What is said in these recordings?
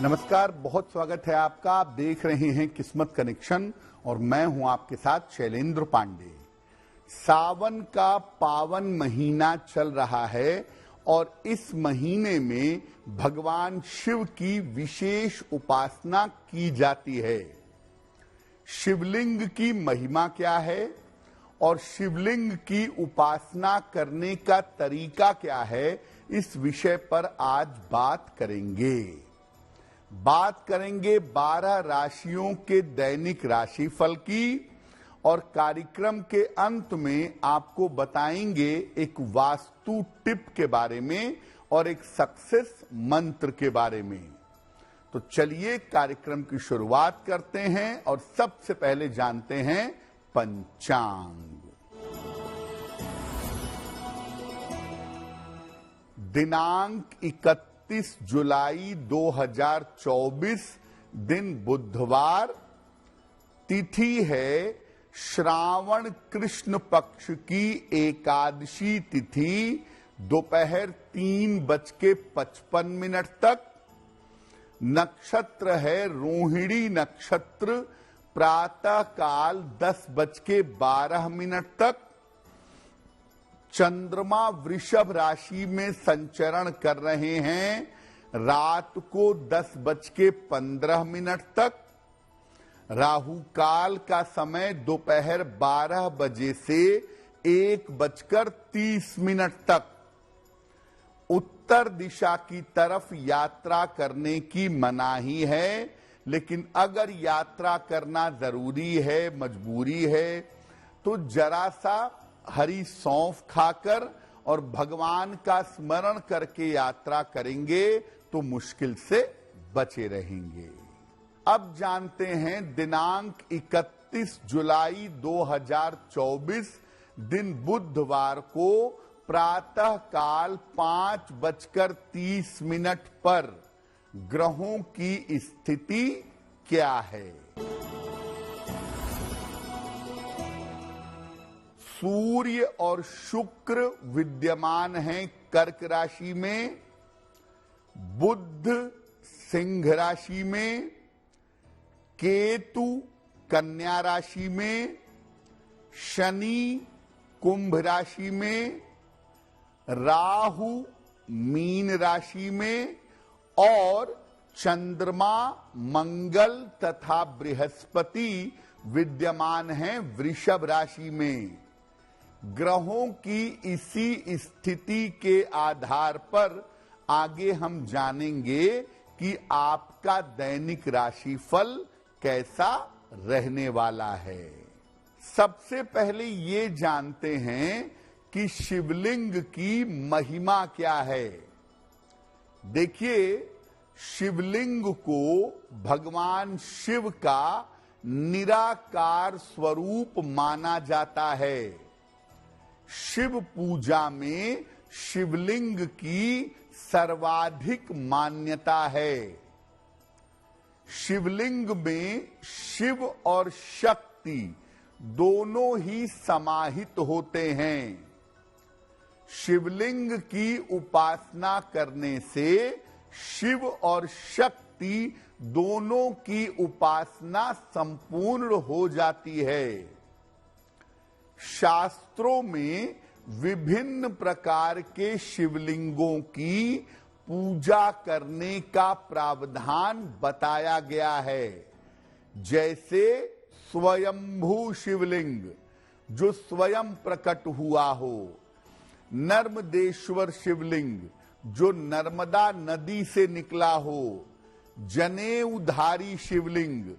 नमस्कार, बहुत स्वागत है आपका। आप देख रहे हैं किस्मत कनेक्शन और मैं हूं आपके साथ शैलेंद्र पांडे। सावन का पावन महीना चल रहा है और इस महीने में भगवान शिव की विशेष उपासना की जाती है। शिवलिंग की महिमा क्या है और शिवलिंग की उपासना करने का तरीका क्या है, इस विषय पर आज बात करेंगे। 12 राशियों के दैनिक राशिफल की और कार्यक्रम के अंत में आपको बताएंगे एक वास्तु टिप के बारे में और एक सक्सेस मंत्र के बारे में। तो चलिए कार्यक्रम की शुरुआत करते हैं और सबसे पहले जानते हैं पंचांग। दिनांक 31 जुलाई 2024, दिन बुधवार, तिथि है श्रावण कृष्ण पक्ष की एकादशी तिथि, दोपहर 3:55 तक। नक्षत्र है रोहिणी नक्षत्र, प्रातः काल 10:12 तक। चंद्रमा वृषभ राशि में संचरण कर रहे हैं रात को 10:15 तक। राहु काल का समय दोपहर 12 बजे से 1:30 तक। उत्तर दिशा की तरफ यात्रा करने की मनाही है, लेकिन अगर यात्रा करना जरूरी है, मजबूरी है, तो जरा सा हरी सौंफ खाकर और भगवान का स्मरण करके यात्रा करेंगे तो मुश्किल से बचे रहेंगे। अब जानते हैं दिनांक 31 जुलाई 2024, दिन बुधवार को प्रातः काल 5:30 पर ग्रहों की स्थिति क्या है। सूर्य और शुक्र विद्यमान हैं कर्क राशि में, बुध सिंह राशि में, केतु कन्या राशि में, शनि कुंभ राशि में, राहु मीन राशि में और चंद्रमा, मंगल तथा बृहस्पति विद्यमान हैं वृषभ राशि में। ग्रहों की इसी स्थिति के आधार पर आगे हम जानेंगे कि आपका दैनिक राशिफल कैसा रहने वाला है। सबसे पहले ये जानते हैं कि शिवलिंग की महिमा क्या है। देखिए, शिवलिंग को भगवान शिव का निराकार स्वरूप माना जाता है। शिव पूजा में शिवलिंग की सर्वाधिक मान्यता है। शिवलिंग में शिव और शक्ति दोनों ही समाहित होते हैं। शिवलिंग की उपासना करने से शिव और शक्ति दोनों की उपासना संपूर्ण हो जाती है। शास्त्रों में विभिन्न प्रकार के शिवलिंगों की पूजा करने का प्रावधान बताया गया है। जैसे स्वयंभू शिवलिंग जो स्वयं प्रकट हुआ हो, नर्मदेश्वर शिवलिंग जो नर्मदा नदी से निकला हो, जनेऊधारी शिवलिंग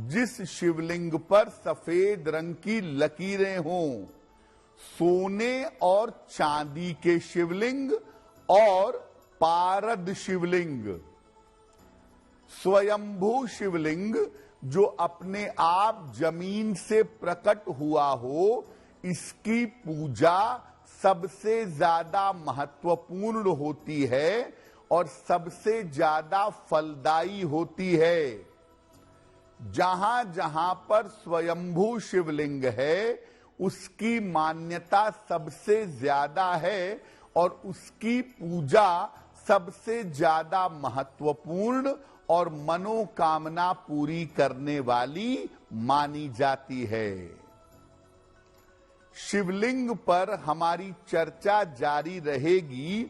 जिस शिवलिंग पर सफेद रंग की लकीरें हों, सोने और चांदी के शिवलिंग और पारद शिवलिंग। स्वयंभू शिवलिंग जो अपने आप जमीन से प्रकट हुआ हो, इसकी पूजा सबसे ज्यादा महत्वपूर्ण होती है और सबसे ज्यादा फलदायी होती है। जहां जहां पर स्वयंभू शिवलिंग है उसकी मान्यता सबसे ज्यादा है और उसकी पूजा सबसे ज्यादा महत्वपूर्ण और मनोकामना पूरी करने वाली मानी जाती है। शिवलिंग पर हमारी चर्चा जारी रहेगी,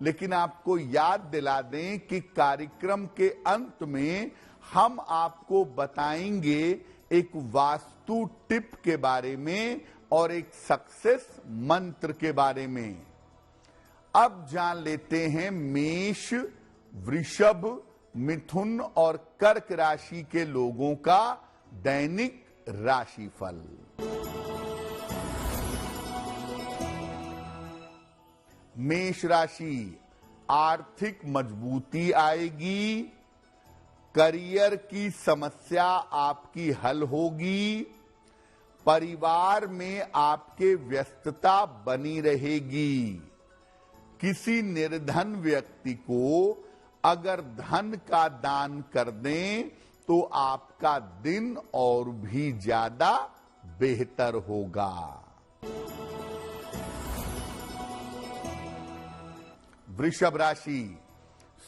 लेकिन आपको याद दिला दें कि कार्यक्रम के अंत में हम आपको बताएंगे एक वास्तु टिप के बारे में और एक सक्सेस मंत्र के बारे में। अब जान लेते हैं मेष, वृषभ, मिथुन और कर्क राशि के लोगों का दैनिक राशिफल। मेष राशि, आर्थिक मजबूती आएगी, करियर की समस्या आपकी हल होगी, परिवार में आपके व्यस्तता बनी रहेगी। किसी निर्धन व्यक्ति को अगर धन का दान कर दें तो आपका दिन और भी ज्यादा बेहतर होगा। वृषभ राशि,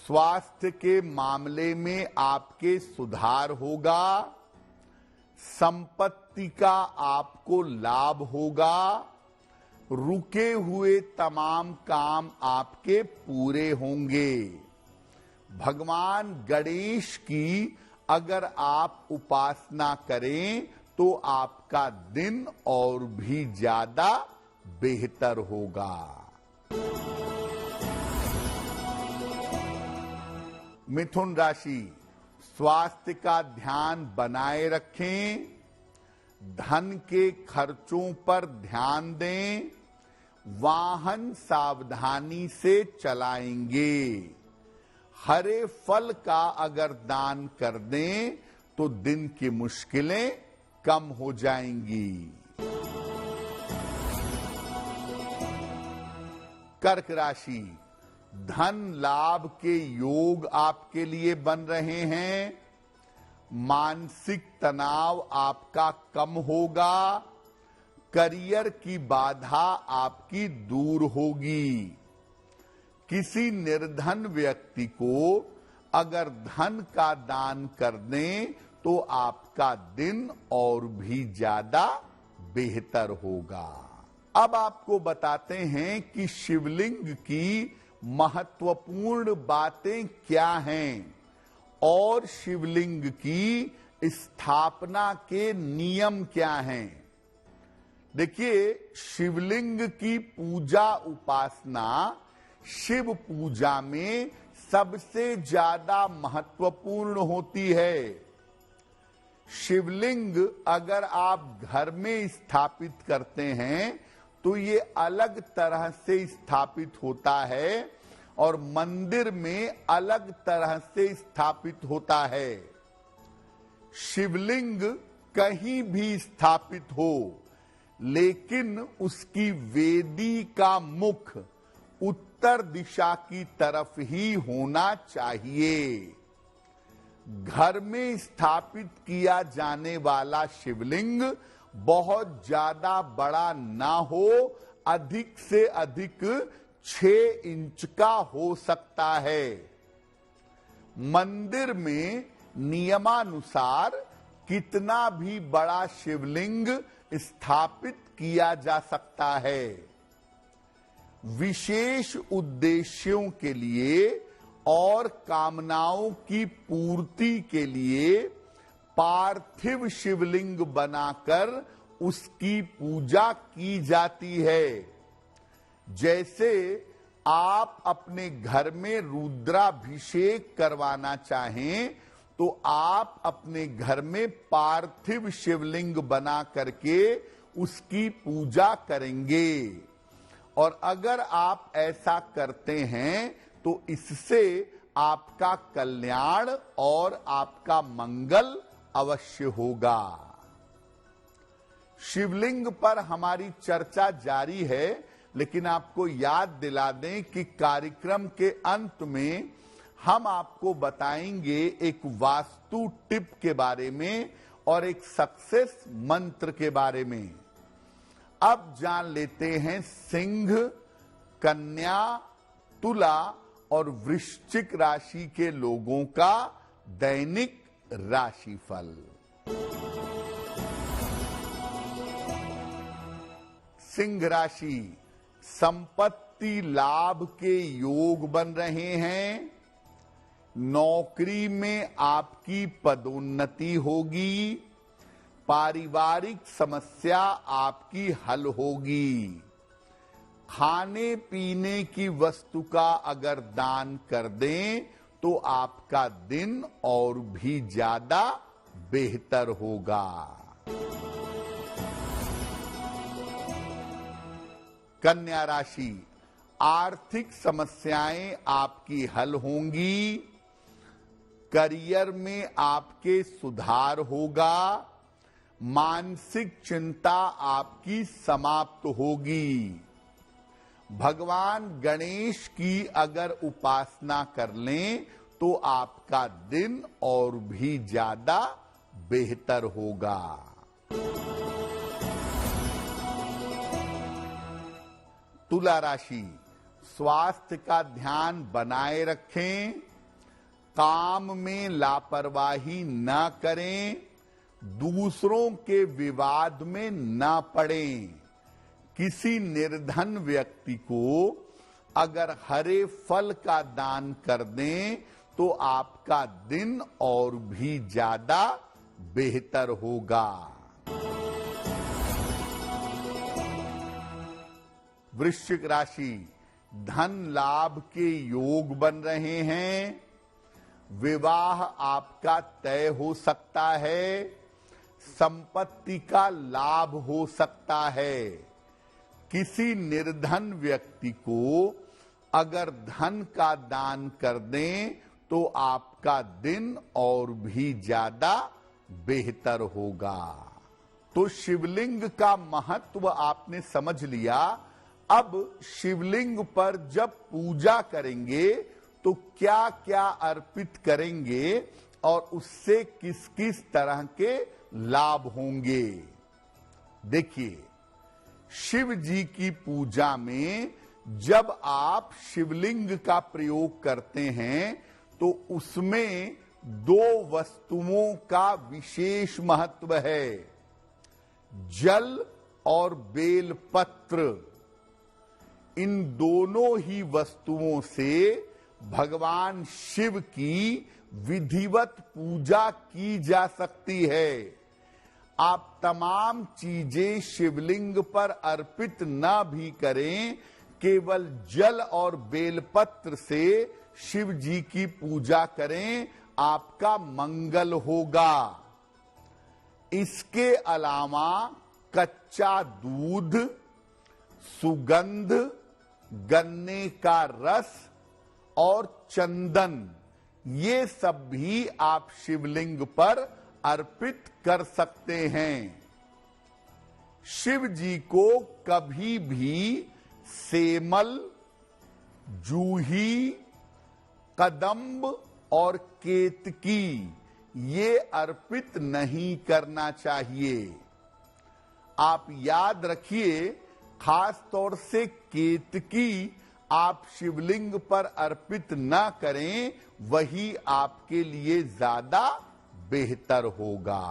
स्वास्थ्य के मामले में आपके सुधार होगा, संपत्ति का आपको लाभ होगा, रुके हुए तमाम काम आपके पूरे होंगे। भगवान गणेश की अगर आप उपासना करें तो आपका दिन और भी ज्यादा बेहतर होगा। मिथुन राशि, स्वास्थ्य का ध्यान बनाए रखें, धन के खर्चों पर ध्यान दें, वाहन सावधानी से चलाएंगे। हरे फल का अगर दान कर दें तो दिन की मुश्किलें कम हो जाएंगी। कर्क राशि, धन लाभ के योग आपके लिए बन रहे हैं, मानसिक तनाव आपका कम होगा, करियर की बाधा आपकी दूर होगी। किसी निर्धन व्यक्ति को अगर धन का दान कर दें तो आपका दिन और भी ज्यादा बेहतर होगा। अब आपको बताते हैं कि शिवलिंग की महत्वपूर्ण बातें क्या हैं और शिवलिंग की स्थापना के नियम क्या हैं। देखिए, शिवलिंग की पूजा उपासना शिव पूजा में सबसे ज्यादा महत्वपूर्ण होती है। शिवलिंग अगर आप घर में स्थापित करते हैं तो ये अलग तरह से स्थापित होता है और मंदिर में अलग तरह से स्थापित होता है। शिवलिंग कहीं भी स्थापित हो, लेकिन उसकी वेदी का मुख उत्तर दिशा की तरफ ही होना चाहिए। घर में स्थापित किया जाने वाला शिवलिंग बहुत ज्यादा बड़ा ना हो, अधिक से अधिक 6 इंच का हो सकता है। मंदिर में नियमानुसार कितना भी बड़ा शिवलिंग स्थापित किया जा सकता है। विशेष उद्देश्यों के लिए और कामनाओं की पूर्ति के लिए पार्थिव शिवलिंग बनाकर उसकी पूजा की जाती है। जैसे आप अपने घर में रुद्राभिषेक करवाना चाहें तो आप अपने घर में पार्थिव शिवलिंग बना करके उसकी पूजा करेंगे। और अगर आप ऐसा करते हैं तो इससे आपका कल्याण और आपका मंगल अवश्य होगा। शिवलिंग पर हमारी चर्चा जारी है, लेकिन आपको याद दिला दें कि कार्यक्रम के अंत में हम आपको बताएंगे एक वास्तु टिप के बारे में और एक सक्सेस मंत्र के बारे में। अब जान लेते हैं सिंह, कन्या, तुला और वृश्चिक राशि के लोगों का दैनिक राशिफल। सिंह राशि, संपत्ति लाभ के योग बन रहे हैं। नौकरी में आपकी पदोन्नति होगी। पारिवारिक समस्या आपकी हल होगी। खाने पीने की वस्तु का अगर दान कर दें तो आपका दिन और भी ज्यादा बेहतर होगा। कन्या राशि, आर्थिक समस्याएं आपकी हल होंगी। करियर में आपके सुधार होगा। मानसिक चिंता आपकी समाप्त होगी। भगवान गणेश की अगर उपासना कर लें तो आपका दिन और भी ज्यादा बेहतर होगा। तुला राशि, स्वास्थ्य का ध्यान बनाए रखें। काम में लापरवाही न करें। दूसरों के विवाद में न पड़ें। किसी निर्धन व्यक्ति को अगर हरे फल का दान कर दें तो आपका दिन और भी ज्यादा बेहतर होगा। वृश्चिक राशि, धन लाभ के योग बन रहे हैं। विवाह आपका तय हो सकता है। संपत्ति का लाभ हो सकता है। किसी निर्धन व्यक्ति को अगर धन का दान कर दें तो आपका दिन और भी ज्यादा बेहतर होगा। तो शिवलिंग का महत्व आपने समझ लिया। अब शिवलिंग पर जब पूजा करेंगे तो क्या क्या अर्पित करेंगे और उससे किस किस तरह के लाभ होंगे। देखिए, शिव जी की पूजा में जब आप शिवलिंग का प्रयोग करते हैं तो उसमें दो वस्तुओं का विशेष महत्व है, जल और बेलपत्र। इन दोनों ही वस्तुओं से भगवान शिव की विधिवत पूजा की जा सकती है। आप तमाम चीजें शिवलिंग पर अर्पित न भी करें, केवल जल और बेलपत्र से शिव जी की पूजा करें, आपका मंगल होगा। इसके अलावा कच्चा दूध, सुगंध, गन्ने का रस और चंदन, ये सब भी आप शिवलिंग पर अर्पित कर सकते हैं। शिव जी को कभी भी सेमल, जूही, कदम्ब और केतकी ये अर्पित नहीं करना चाहिए। आप याद रखिए, खास तौर से केतकी आप शिवलिंग पर अर्पित न करें, वही आपके लिए ज्यादा बेहतर होगा।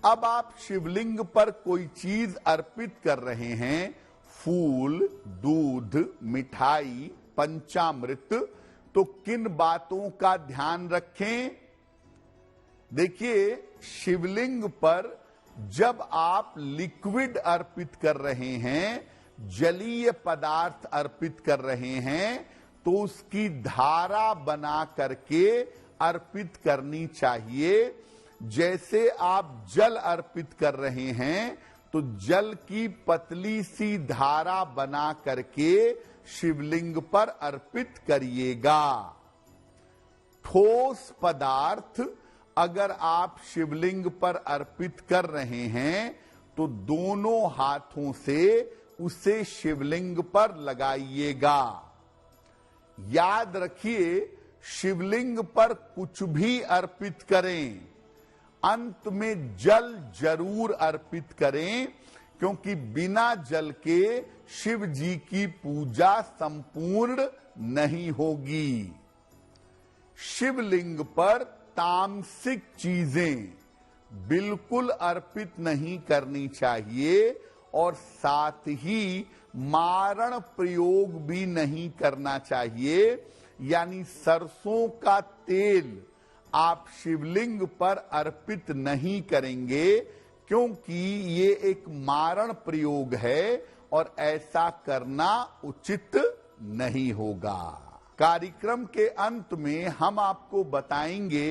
अब आप शिवलिंग पर कोई चीज अर्पित कर रहे हैं, फूल, दूध, मिठाई, पंचामृत, तो किन बातों का ध्यान रखें। देखिए, शिवलिंग पर जब आप लिक्विड अर्पित कर रहे हैं, जलीय पदार्थ अर्पित कर रहे हैं, तो उसकी धारा बना करके अर्पित करनी चाहिए। जैसे आप जल अर्पित कर रहे हैं तो जल की पतली सी धारा बना करके शिवलिंग पर अर्पित करिएगा। ठोस पदार्थ अगर आप शिवलिंग पर अर्पित कर रहे हैं तो दोनों हाथों से उसे शिवलिंग पर लगाइएगा। याद रखिए, शिवलिंग पर कुछ भी अर्पित करें, अंत में जल जरूर अर्पित करें, क्योंकि बिना जल के शिव जी की पूजा संपूर्ण नहीं होगी। शिवलिंग पर तामसिक चीजें बिल्कुल अर्पित नहीं करनी चाहिए और साथ ही मारण प्रयोग भी नहीं करना चाहिए, यानी सरसों का तेल आप शिवलिंग पर अर्पित नहीं करेंगे क्योंकि ये एक मारण प्रयोग है और ऐसा करना उचित नहीं होगा। कार्यक्रम के अंत में हम आपको बताएंगे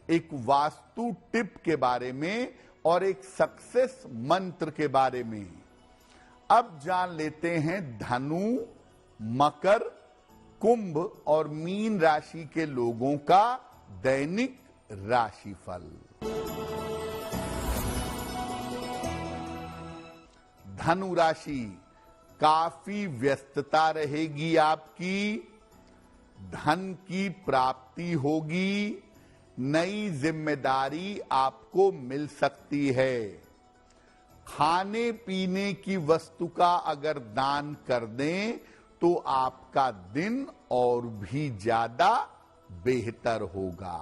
एक वास्तु टिप के बारे में और एक सक्सेस मंत्र के बारे में। अब जान लेते हैं धनु, मकर, कुंभ और मीन राशि के लोगों का दैनिक राशिफल। धनु राशि, काफी व्यस्तता रहेगी आपकी, धन की प्राप्ति होगी, नई जिम्मेदारी आपको मिल सकती है। खाने पीने की वस्तु का अगर दान कर दें तो आपका दिन और भी ज्यादा बेहतर होगा।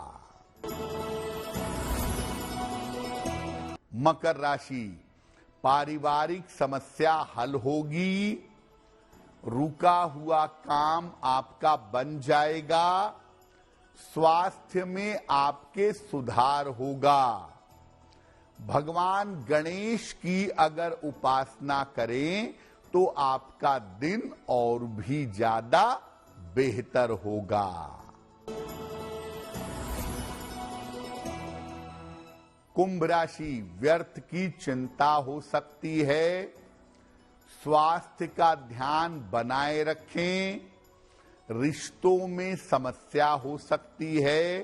मकर राशि, पारिवारिक समस्या हल होगी, रुका हुआ काम आपका बन जाएगा, स्वास्थ्य में आपके सुधार होगा। भगवान गणेश की अगर उपासना करें तो आपका दिन और भी ज्यादा बेहतर होगा। कुंभ राशि, व्यर्थ की चिंता हो सकती है, स्वास्थ्य का ध्यान बनाए रखें, रिश्तों में समस्या हो सकती है,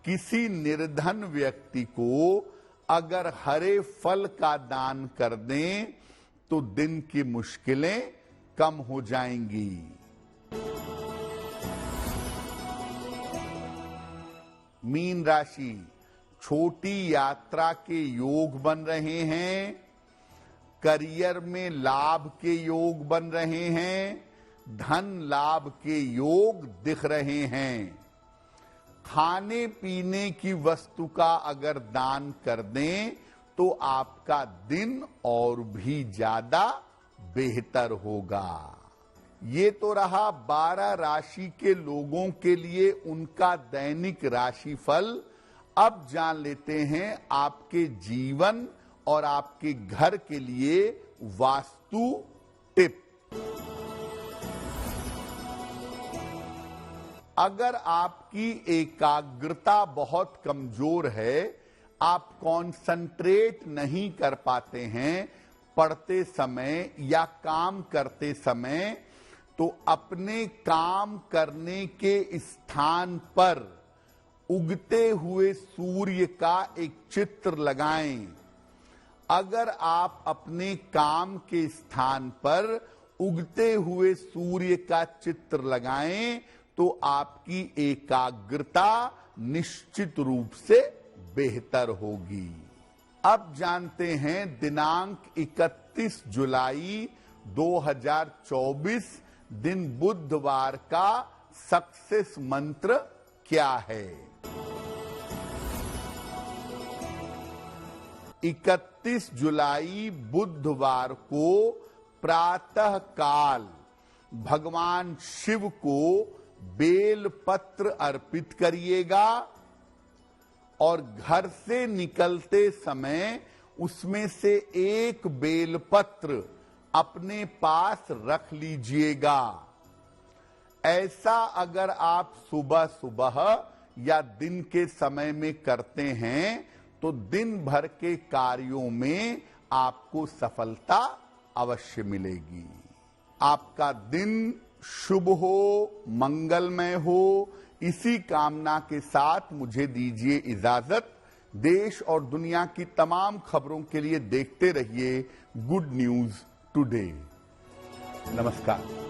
किसी निर्धन व्यक्ति को अगर हरे फल का दान कर दें तो दिन की मुश्किलें कम हो जाएंगी। मीन राशि, छोटी यात्रा के योग बन रहे हैं, करियर में लाभ के योग बन रहे हैं, धन लाभ के योग दिख रहे हैं। खाने पीने की वस्तु का अगर दान कर दें तो आपका दिन और भी ज्यादा बेहतर होगा। ये तो रहा 12 राशि के लोगों के लिए उनका दैनिक राशिफल। अब जान लेते हैं आपके जीवन और आपके घर के लिए वास्तु टिप। अगर आपकी एकाग्रता बहुत कमजोर है, आप कंसंट्रेट नहीं कर पाते हैं पढ़ते समय या काम करते समय, तो अपने काम करने के स्थान पर उगते हुए सूर्य का एक चित्र लगाएं। अगर आप अपने काम के स्थान पर उगते हुए सूर्य का चित्र लगाएं तो आपकी एकाग्रता निश्चित रूप से बेहतर होगी। अब जानते हैं दिनांक 31 जुलाई 2024 दिन बुधवार का सक्सेस मंत्र क्या है। 31 जुलाई बुधवार को प्रातः काल भगवान शिव को बेल पत्र अर्पित करिएगा और घर से निकलते समय उसमें से एक बेल पत्र अपने पास रख लीजिएगा। ऐसा अगर आप सुबह सुबह या दिन के समय में करते हैं तो दिन भर के कार्यों में आपको सफलता अवश्य मिलेगी। आपका दिन शुभ हो, मंगलमय हो, इसी कामना के साथ मुझे दीजिए इजाजत। देश और दुनिया की तमाम खबरों के लिए देखते रहिए गुड न्यूज टुडे। नमस्कार।